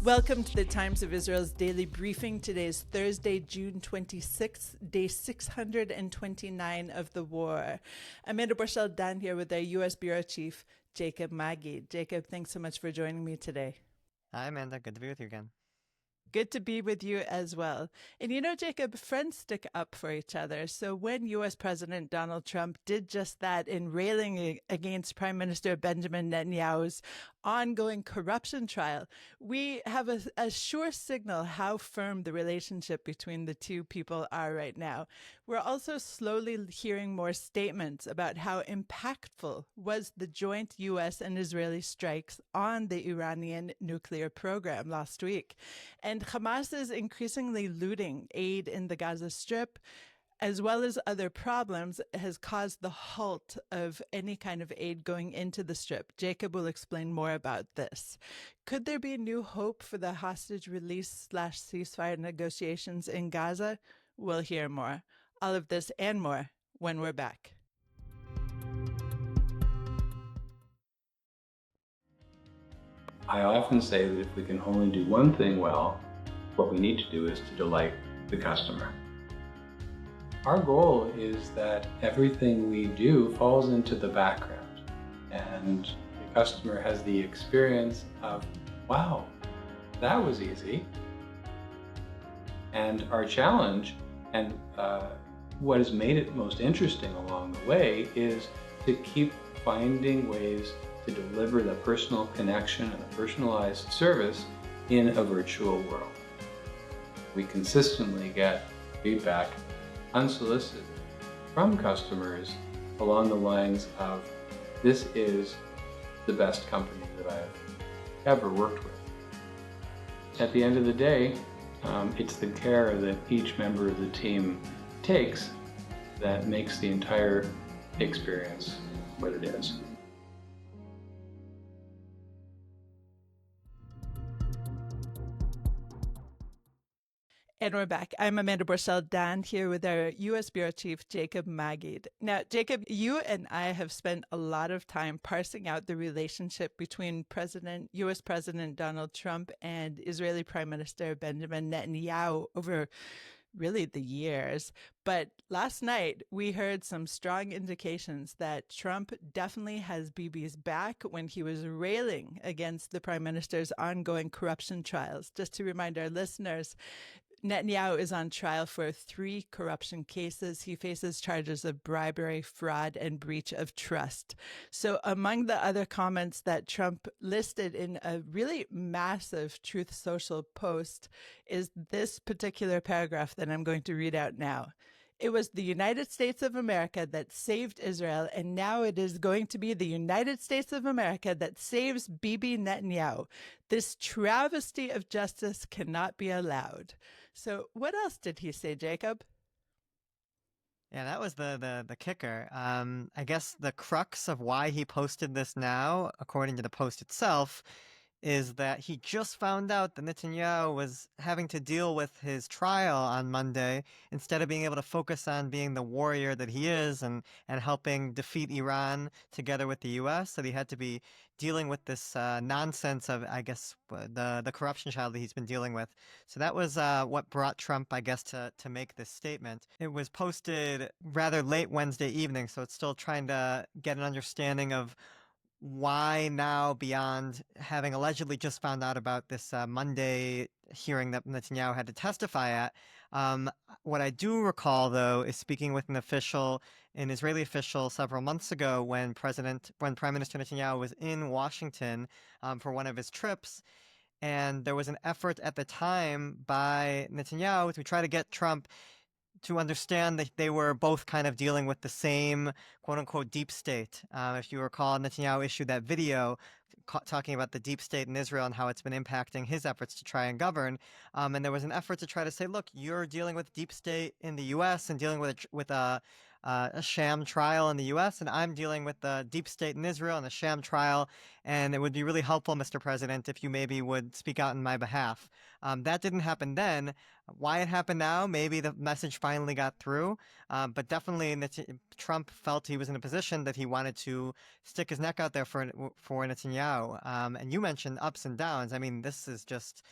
Welcome to the Times of Israel's daily briefing. Today is Thursday, June 26th, day 629 of the war. Amanda Borschel-Dan here with our U.S. Bureau Chief, Jacob Magid. Jacob, thanks so much for joining me today. Hi, Amanda. Good to be with you again. Good to be with you as well. And you know, Jacob, friends stick up for each other. So when U.S. President Donald Trump did just that in railing against Prime Minister Benjamin Netanyahu's ongoing corruption trial, we have a sure signal how firm the relationship between the two people are right now. We're also slowly hearing more statements about how impactful was the joint U.S. and Israeli strikes on the Iranian nuclear program last week. And Hamas is increasingly looting aid in the Gaza Strip, as well as other problems, has caused the halt of any kind of aid going into the Strip. Jacob will explain more about this. Could there be new hope for the hostage release / ceasefire negotiations in Gaza? We'll hear more. All of this and more when we're back. I often say that if we can only do one thing well, what we need to do is to delight the customer. Our goal is that everything we do falls into the background and the customer has the experience of, wow, that was easy. And our challenge and what has made it most interesting along the way is to keep finding ways to deliver the personal connection and the personalized service in a virtual world. We consistently get feedback unsolicited from customers along the lines of, this is the best company that I've ever worked with. At the end of the day, it's the care that each member of the team takes that makes the entire experience what it is. And we're back. I'm Amanda Borschel-Dan here with our U.S. Bureau Chief, Jacob Magid. Now, Jacob, you and I have spent a lot of time parsing out the relationship between U.S. President Donald Trump and Israeli Prime Minister Benjamin Netanyahu over really the years. But last night, we heard some strong indications that Trump definitely has Bibi's back when he was railing against the Prime Minister's ongoing corruption trials. Just to remind our listeners, Netanyahu is on trial for 3 corruption cases. He faces charges of bribery, fraud, and breach of trust. So among the other comments that Trump listed in a really massive Truth Social post is this particular paragraph that I'm going to read out now. It was the United States of America that saved Israel, and now it is going to be the United States of America that saves Bibi Netanyahu. This travesty of justice cannot be allowed. So what else did he say, Jacob? Yeah, that was the kicker. I guess the crux of why he posted this now, according to the post itself, is that he just found out that Netanyahu was having to deal with his trial on Monday instead of being able to focus on being the warrior that he is and helping defeat Iran together with the U.S. That he had to be dealing with this nonsense of, I guess, the corruption trial that he's been dealing with. So that was what brought Trump, I guess, to make this statement. It was posted rather late Wednesday evening, so it's still trying to get an understanding of why now, beyond having allegedly just found out about this Monday hearing that Netanyahu had to testify at. What I do recall, though, is speaking with an Israeli official several months ago when Prime Minister Netanyahu was in Washington for one of his trips. And there was an effort at the time by Netanyahu to try to get Trump to understand that they were both kind of dealing with the same quote-unquote deep state. If you recall, Netanyahu issued that video talking about the deep state in Israel and how it's been impacting his efforts to try and govern. And there was an effort to try to say, look, you're dealing with deep state in the U.S. and dealing with a a sham trial in the U.S., and I'm dealing with the deep state in Israel and the sham trial. And it would be really helpful, Mr. President, if you maybe would speak out in my behalf. That didn't happen then. Why it happened now? Maybe the message finally got through, but definitely Trump felt he was in a position that he wanted to stick his neck out there for Netanyahu. And you mentioned ups and downs. I mean, this is just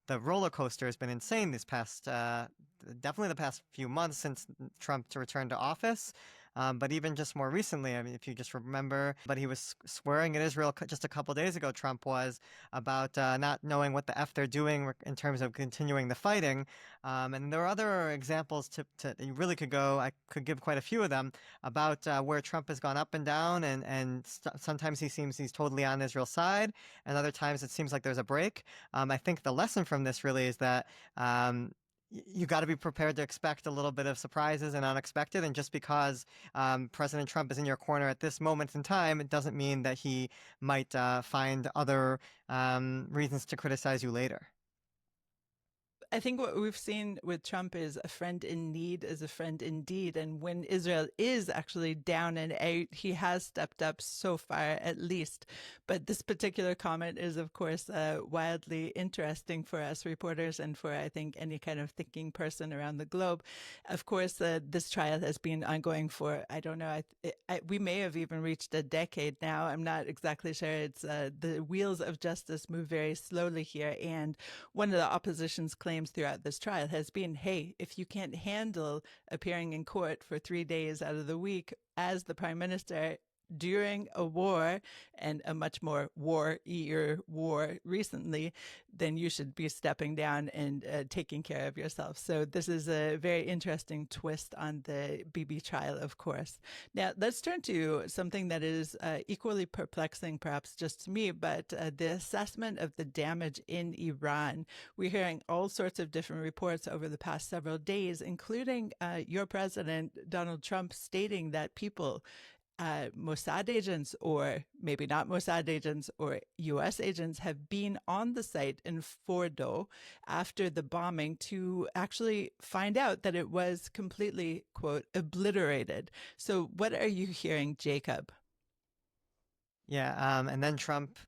the roller coaster has been insane this past, definitely the past few months since Trump returned to office. But even just more recently, I mean, if you just remember, but he was swearing at Israel just a couple days ago, Trump was, about not knowing what the F they're doing in terms of continuing the fighting. And there are other examples you really could go, I could give quite a few of them, about where Trump has gone up and down, and sometimes he seems he's totally on Israel's side, and other times it seems like there's a break. I think the lesson from this really is that you got to be prepared to expect a little bit of surprises and unexpected. And just because President Trump is in your corner at this moment in time, it doesn't mean that he might find other reasons to criticize you later. I think what we've seen with Trump is a friend in need is a friend indeed. And when Israel is actually down and out, he has stepped up so far, at least. But this particular comment is, of course, wildly interesting for us reporters and for, I think, any kind of thinking person around the globe. Of course, this trial has been ongoing for, I don't know, we may have even reached a decade now. I'm not exactly sure. It's the wheels of justice move very slowly here. And one of the opposition's claims throughout this trial has been, hey, if you can't handle appearing in court for 3 days out of the week as the prime minister during a war, and a much more war-eater war recently, then you should be stepping down and taking care of yourself. So this is a very interesting twist on the Bibi trial, of course. Now, let's turn to something that is equally perplexing, perhaps just to me, but the assessment of the damage in Iran. We're hearing all sorts of different reports over the past several days, including your president, Donald Trump, stating that people, Mossad agents, or maybe not Mossad agents, or US agents, have been on the site in Fordo after the bombing to actually find out that it was completely, quote, obliterated. So what are you hearing, Jacob? Yeah, and then Trump,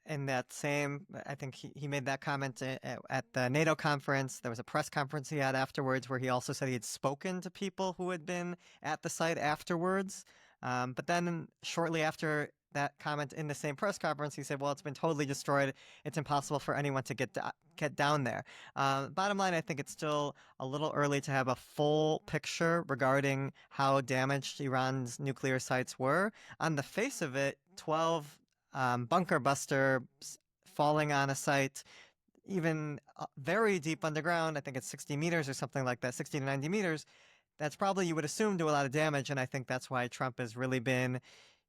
in that same, I think he made that comment at the NATO conference. There was a press conference he had afterwards where he also said he had spoken to people who had been at the site afterwards. But then shortly after that comment in the same press conference, he said, well, it's been totally destroyed. It's impossible for anyone to get down there. Bottom line, I think it's still a little early to have a full picture regarding how damaged Iran's nuclear sites were. On the face of it, 12 bunker busters falling on a site, even very deep underground, I think it's 60 meters or something like that, 60 to 90 meters, that's probably, you would assume, do a lot of damage. And I think that's why Trump has really been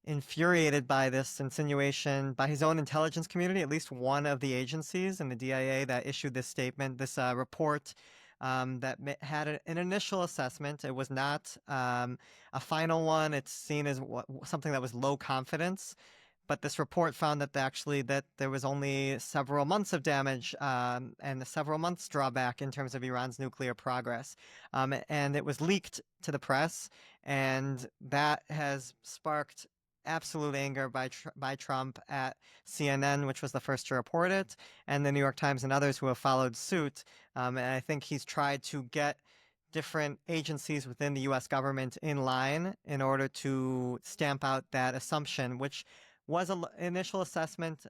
infuriated by this insinuation by his own intelligence community, at least one of the agencies in the DIA that issued this statement, this report that had an initial assessment. It was not a final one. It's seen as something that was low confidence. But this report found that that there was only several months of damage and several months drawback in terms of Iran's nuclear progress. And it was leaked to the press, and that has sparked absolute anger by Trump at CNN, which was the first to report it, and the New York Times and others who have followed suit. And I think he's tried to get different agencies within the U.S. government in line in order to stamp out that assumption, which was an initial assessment.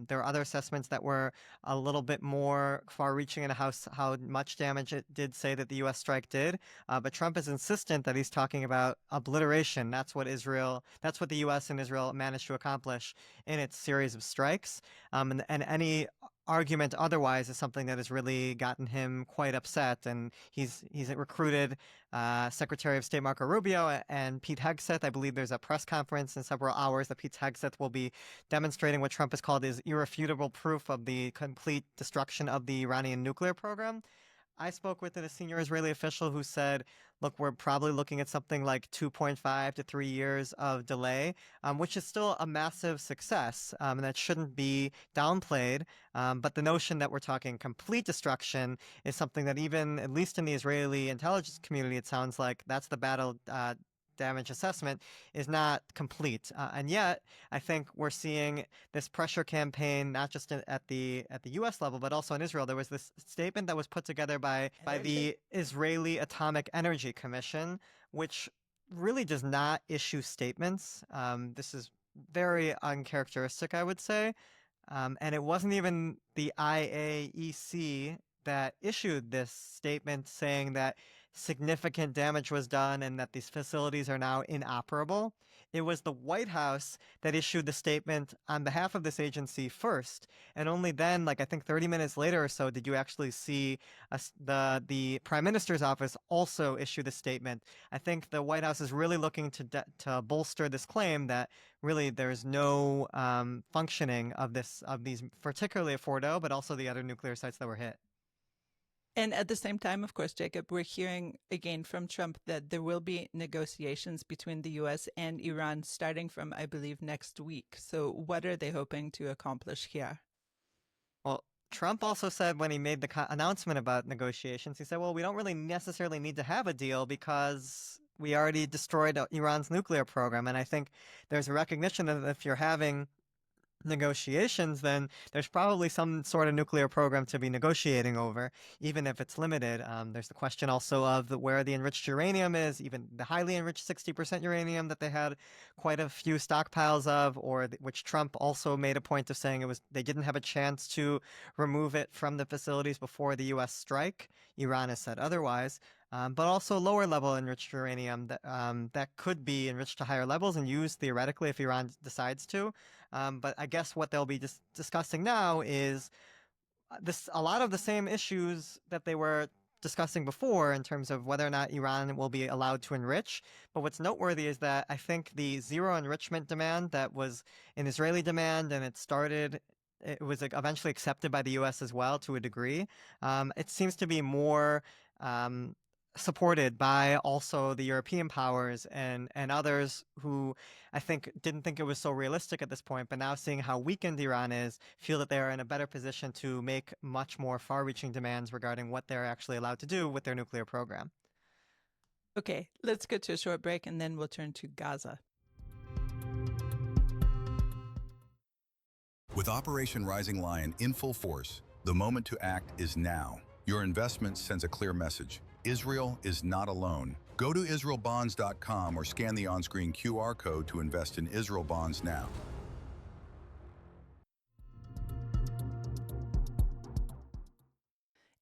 There are other assessments that were a little bit more far-reaching in how much damage it did say that the U.S. strike did. But Trump is insistent that he's talking about obliteration. That's what the U.S. and Israel managed to accomplish in its series of strikes. And any argument otherwise is something that has really gotten him quite upset. And he's recruited Secretary of State Marco Rubio and Pete Hegseth. I believe there's a press conference in several hours that Pete Hegseth will be demonstrating what Trump has called his irrefutable proof of the complete destruction of the Iranian nuclear program. I spoke with a senior Israeli official who said, look, we're probably looking at something like 2.5 to 3 years of delay, which is still a massive success, and that shouldn't be downplayed. But the notion that we're talking complete destruction is something that even, at least in the Israeli intelligence community, it sounds like that's the battle damage assessment is not complete. And yet, I think we're seeing this pressure campaign not just at the U.S. level, but also in Israel. There was this statement that was put together by the Israeli Atomic Energy Commission, which really does not issue statements. This is very uncharacteristic, I would say. And it wasn't even the IAEC that issued this statement saying that significant damage was done and that these facilities are now inoperable. It was the White House that issued the statement on behalf of this agency first. And only then, like I think 30 minutes later or so, did you actually see the Prime Minister's office also issue the statement. I think the White House is really looking to bolster this claim that really there's no functioning of these, particularly at Fordo, but also the other nuclear sites that were hit. And at the same time, of course, Jacob, we're hearing again from Trump that there will be negotiations between the US and Iran starting from, I believe, next week. So what are they hoping to accomplish here? Well, Trump also said when he made the announcement about negotiations, he said, well, we don't really necessarily need to have a deal because we already destroyed Iran's nuclear program. And I think there's a recognition that if you're having negotiations, then there's probably some sort of nuclear program to be negotiating over, even if it's limited. There's the question also of where the enriched uranium is, even the highly enriched 60% uranium that they had quite a few stockpiles of, or which Trump also made a point of saying they didn't have a chance to remove it from the facilities before the U.S. strike. Iran has said otherwise. But also lower level enriched uranium that could be enriched to higher levels and used theoretically if Iran decides to. But I guess what they'll be discussing now is a lot of the same issues that they were discussing before in terms of whether or not Iran will be allowed to enrich. But what's noteworthy is that I think the zero enrichment demand that was an Israeli demand and it was eventually accepted by the U.S. as well to a degree. It seems to be more supported by also the European powers and others who I think didn't think it was so realistic at this point, but now seeing how weakened Iran is, feel that they are in a better position to make much more far-reaching demands regarding what they're actually allowed to do with their nuclear program. Okay, let's go to a short break and then we'll turn to Gaza. With Operation Rising Lion in full force, the moment to act is now. Your investment sends a clear message. Israel is not alone. Go to israelbonds.com or scan the on-screen QR code to invest in Israel bonds now.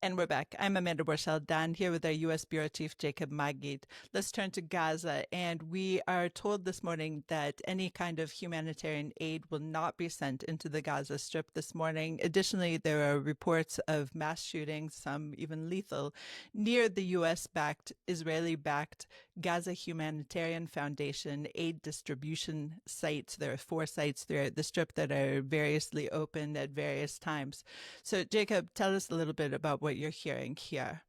And we're back. I'm Amanda Borschel-Dan here with our U.S. Bureau Chief Jacob Magid. Let's turn to Gaza. And we are told this morning that any kind of humanitarian aid will not be sent into the Gaza Strip this morning. Additionally, there are reports of mass shootings, some even lethal, near the U.S.-backed, Israeli-backed Gaza Humanitarian Foundation aid distribution sites. There are 4 sites throughout the Strip that are variously open at various times. So, Jacob, tell us a little bit about what you're hearing here.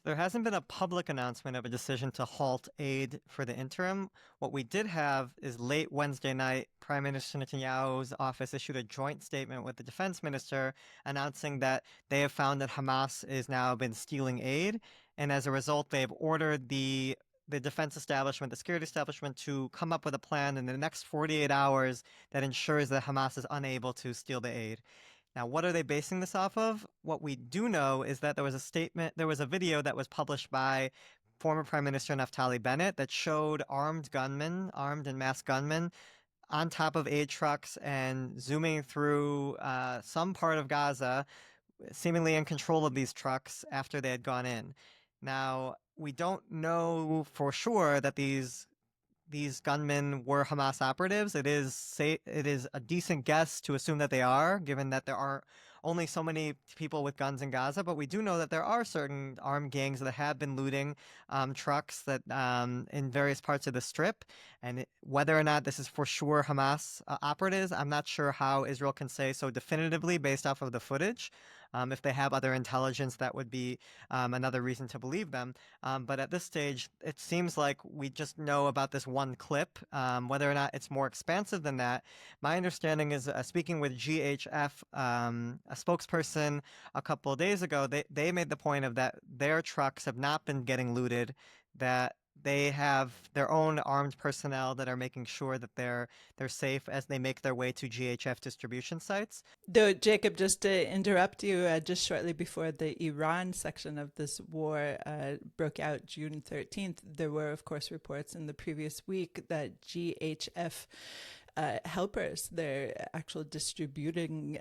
There hasn't been a public announcement of a decision to halt aid for the interim. What we did have is late Wednesday night, Prime Minister Netanyahu's office issued a joint statement with the defense minister announcing that they have found that Hamas has now been stealing aid. And as a result, they've ordered the defense establishment, the security establishment, to come up with a plan in the next 48 hours that ensures that Hamas is unable to steal the aid. Now, what are they basing this off of? What we do know is that there was a video that was published by former Prime Minister Naftali Bennett that showed armed and masked gunmen on top of aid trucks and zooming through some part of Gaza, seemingly in control of these trucks after they had gone in. Now, we don't know for sure that these gunmen were Hamas operatives. It is a decent guess to assume that they are, given that there are only so many people with guns in Gaza. But we do know that there are certain armed gangs that have been looting trucks that in various parts of the Strip. And whether or not this is for sure Hamas operatives, I'm not sure how Israel can say so definitively based off of the footage. If they have other intelligence, that would be another reason to believe them. But at this stage, it seems like we just know about this one clip. Whether or not it's more expansive than that, my understanding is, speaking with GHF, a spokesperson a couple of days ago, they made the point of that their trucks have not been getting looted, that they have their own armed personnel that are making sure that they're safe as they make their way to GHF distribution sites. Though, Jacob, just to interrupt you, just shortly before the Iran section of this war broke out June 13th, there were, of course, reports in the previous week that GHF helpers, their actual distributing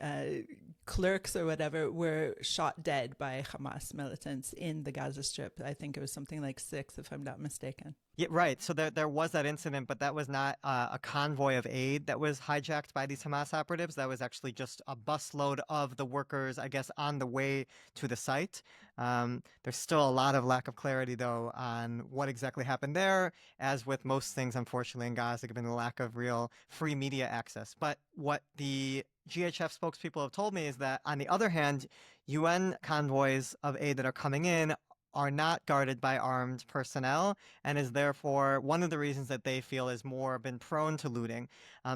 clerks or whatever, were shot dead by Hamas militants in the Gaza Strip. I think it was something like 6, if I'm not mistaken. Yeah, right. So there was that incident, but that was not a convoy of aid that was hijacked by these Hamas operatives. That was actually just a busload of the workers, I guess, on the way to the site. There's still a lot of lack of clarity, though, on what exactly happened there, as with most things, unfortunately, in Gaza, given the lack of real free media access. But what the GHF spokespeople have told me is that, on the other hand, UN convoys of aid that are coming in are not guarded by armed personnel, and is therefore one of the reasons that they feel is more been prone to looting.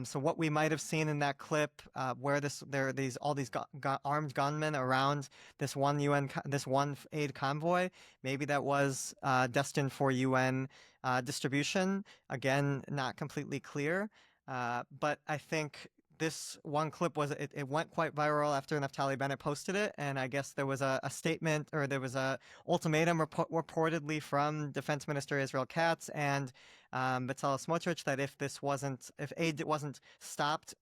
So what we might have seen in that clip, where there are all these armed gunmen around this one aid convoy, maybe that was destined for UN distribution. Again, not completely clear, but I think this one clip it went quite viral after Naftali Bennett posted it, and I guess there was a statement, or there was a ultimatum reportedly from Defense Minister Israel Katz and Bezalel Smotrich that if aid wasn't stopped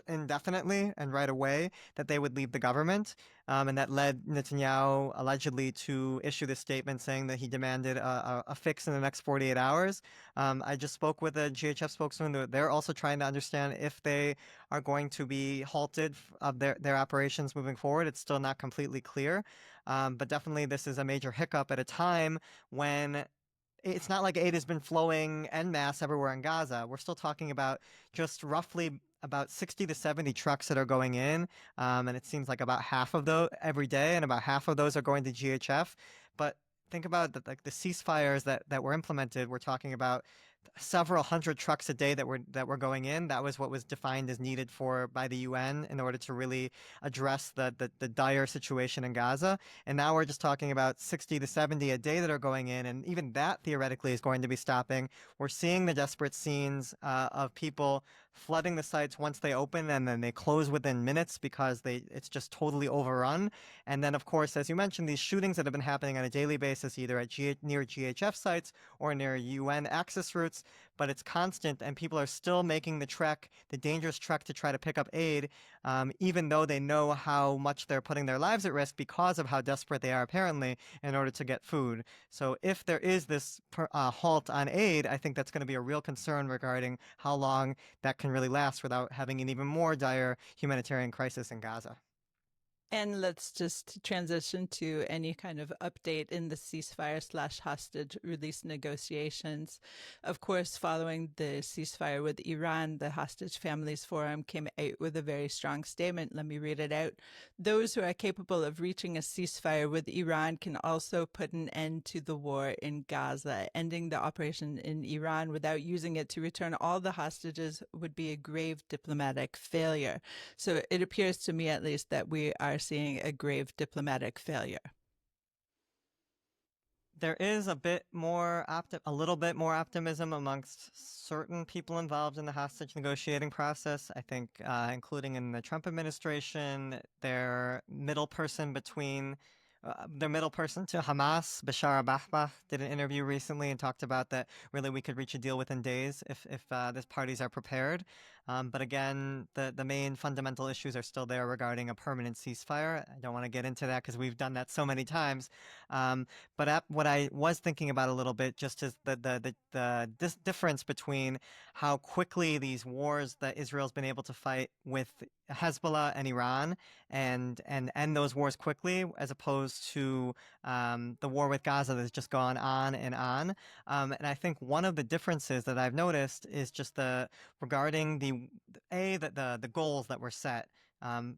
indefinitely and right away, that they would leave the government. And that led Netanyahu allegedly to issue this statement saying that he demanded a fix in the next 48 hours. I just spoke with a GHF spokesman. They're also trying to understand if they are going to be halted of their operations moving forward. It's still not completely clear. But definitely this is a major hiccup at a time when it's not like aid has been flowing en masse everywhere in Gaza. We're still talking about just roughly about 60 to 70 trucks that are going in, and it seems like about half of those every day, and about half of those are going to GHF. But think about the ceasefires that were implemented. We're talking about several hundred trucks a day that were going in. That was what was defined as needed by the UN in order to really address the dire situation in Gaza. And now we're just talking about 60 to 70 a day that are going in, and even that theoretically is going to be stopping. We're seeing the desperate scenes of people flooding the sites once they open, and then they close within minutes because it's just totally overrun. And then, of course, as you mentioned, these shootings that have been happening on a daily basis, either at near GHF sites or near UN access routes, but it's constant, and people are still making the dangerous trek to try to pick up aid, even though they know how much they're putting their lives at risk because of how desperate they are, apparently, in order to get food. So if there is this halt on aid, I think that's going to be a real concern regarding how long that can really last without having an even more dire humanitarian crisis in Gaza. And let's just transition to any kind of update in the ceasefire/hostage release negotiations. Of course, following the ceasefire with Iran, the Hostage Families Forum came out with a very strong statement. Let me read it out. Those who are capable of reaching a ceasefire with Iran can also put an end to the war in Gaza. Ending the operation in Iran without using it to return all the hostages would be a grave diplomatic failure. So it appears to me, at least, that we are seeing a grave diplomatic failure. There is a little bit more optimism amongst certain people involved in the hostage negotiating process. I think, including in the Trump administration, their middle person to Hamas, Bashar al-Bahbah, did an interview recently and talked about that really we could reach a deal within days if the parties are prepared. But again, the main fundamental issues are still there regarding a permanent ceasefire. I don't want to get into that because we've done that so many times. But what I was thinking about a little bit just is this difference between how quickly these wars that Israel's been able to fight with Hezbollah and Iran and end those wars quickly, as opposed to the war with Gaza that's just gone on and on. And I think one of the differences that I've noticed is just regarding the goals that were set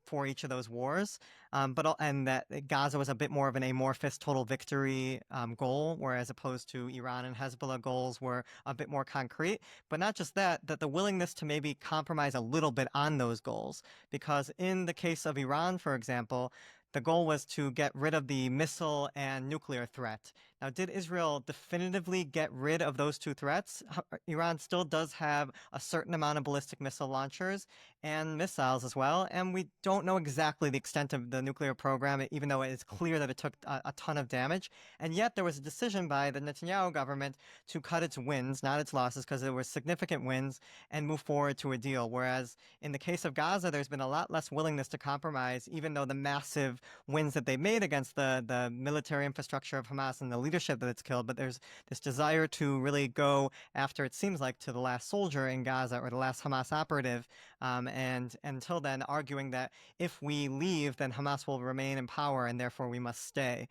for each of those wars, and that Gaza was a bit more of an amorphous total victory goal, whereas opposed to Iran and Hezbollah goals were a bit more concrete. But not just that the willingness to maybe compromise a little bit on those goals, because in the case of Iran, for example, the goal was to get rid of the missile and nuclear threat. Now, did Israel definitively get rid of those two threats? Iran still does have a certain amount of ballistic missile launchers and missiles as well, and we don't know exactly the extent of the nuclear program, even though it is clear that it took a ton of damage. And yet there was a decision by the Netanyahu government to cut its wins, not its losses, because there were significant wins, and move forward to a deal. Whereas in the case of Gaza, there's been a lot less willingness to compromise, even though the massive wins that they made against the military infrastructure of Hamas and the leadership that it's killed. But there's this desire to really go after, it seems like, to the last soldier in Gaza or the last Hamas operative. And until then, arguing that if we leave, then Hamas will remain in power and therefore we must stay.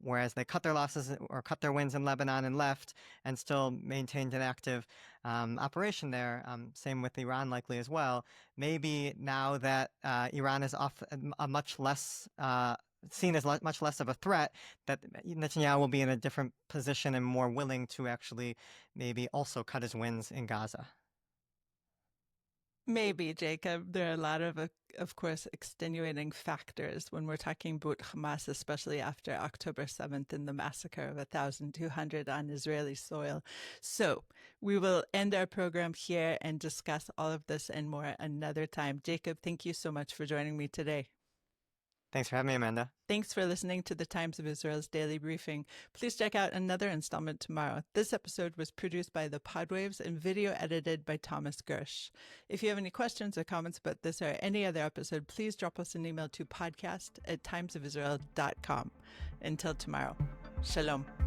Whereas they cut their losses or cut their wins in Lebanon and left and still maintained an active operation there. Same with Iran likely as well. Maybe now that Iran is off a much less seen as much less of a threat, that Netanyahu will be in a different position and more willing to actually maybe also cut his wins in Gaza. Maybe, Jacob. There are a lot of course, extenuating factors when we're talking about Hamas, especially after October 7th and the massacre of 1,200 on Israeli soil. So we will end our program here and discuss all of this and more another time. Jacob, thank you so much for joining me today. Thanks for having me, Amanda. Thanks for listening to the Times of Israel's Daily Briefing. Please check out another installment tomorrow. This episode was produced by the Podwaves and video edited by Thomas Gersh. If you have any questions or comments about this or any other episode, please drop us an email to podcast@timesofisrael.com. Until tomorrow, shalom.